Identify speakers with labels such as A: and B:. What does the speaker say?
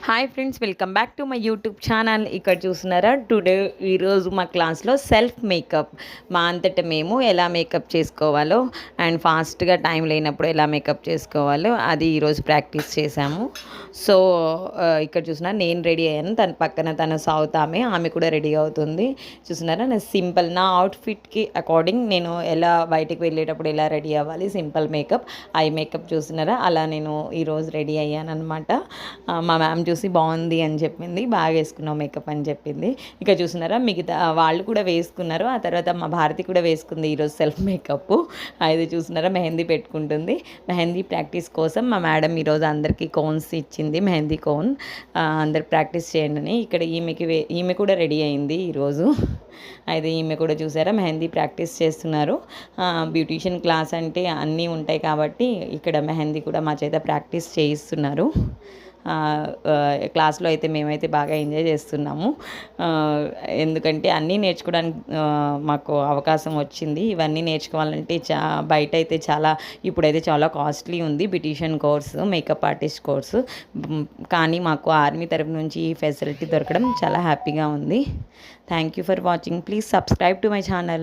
A: Hi friends, welcome back to my YouTube channel. ఇక్కడ చూస్తున్నారా, ఈరోజు మా క్లాస్లో సెల్ఫ్ మేకప్, మా అంతట మేము ఎలా మేకప్ చేసుకోవాలో అండ్ ఫాస్ట్గా టైం లేనప్పుడు ఎలా మేకప్ చేసుకోవాలో అది ఈరోజు ప్రాక్టీస్ చేశాము. సో ఇక్కడ చూసినారా, నేను రెడీ అయ్యాను, తన పక్కన తన సౌత్ ఆమె కూడా రెడీ అవుతుంది. చూస్తున్నారా, నా సింపుల్ నా అవుట్ఫిట్కి అకార్డింగ్ నేను ఎలా బయటికి వెళ్ళేటప్పుడు ఎలా రెడీ అవ్వాలి, సింపుల్ మేకప్, ఐ మేకప్ చూస్తున్నారా, అలా నేను ఈరోజు రెడీ అయ్యాను అనమాట. మా మ్యామ్ చూసి బాగుంది అని చెప్పింది, బాగా వేసుకున్నావు మేకప్ అని చెప్పింది. ఇక చూస్తున్నారా, మిగతా వాళ్ళు కూడా వేసుకున్నారు. ఆ తర్వాత మా భారతి కూడా వేసుకుంది ఈరోజు సెల్ఫ్ మేకప్. అది చూస్తున్నారా, మెహందీ పెట్టుకుంటుంది. మెహందీ ప్రాక్టీస్ కోసం మా మేడం ఈరోజు అందరికీ కోన్స్ ఇచ్చింది, మెహందీ కోన్. అందరు ప్రాక్టీస్ చేయండి అని. ఇక్కడ ఈమె కూడా రెడీ అయింది ఈరోజు. అయితే ఈమె కూడా చూసారా, మెహందీ ప్రాక్టీస్ చేస్తున్నారు. బ్యూటీషియన్ క్లాస్ అంటే అన్నీ ఉంటాయి కాబట్టి ఇక్కడ మెహందీ కూడా మా చేత ప్రాక్టీస్ చేయిస్తున్నారు. క్లాస్లో అయితే మేమైతే బాగా ఎంజాయ్ చేస్తున్నాము. ఎందుకంటే అన్నీ నేర్చుకోవడానికి మాకు అవకాశం వచ్చింది. ఇవన్నీ నేర్చుకోవాలంటే బయట అయితే ఇప్పుడైతే చాలా కాస్ట్లీ ఉంది beautician course, makeup artist course. కానీ మాకు ఆర్మీ తరపు నుంచి ఈ ఫెసిలిటీ దొరకడం చాలా హ్యాపీగా ఉంది. Thank you for watching. Please subscribe to my channel.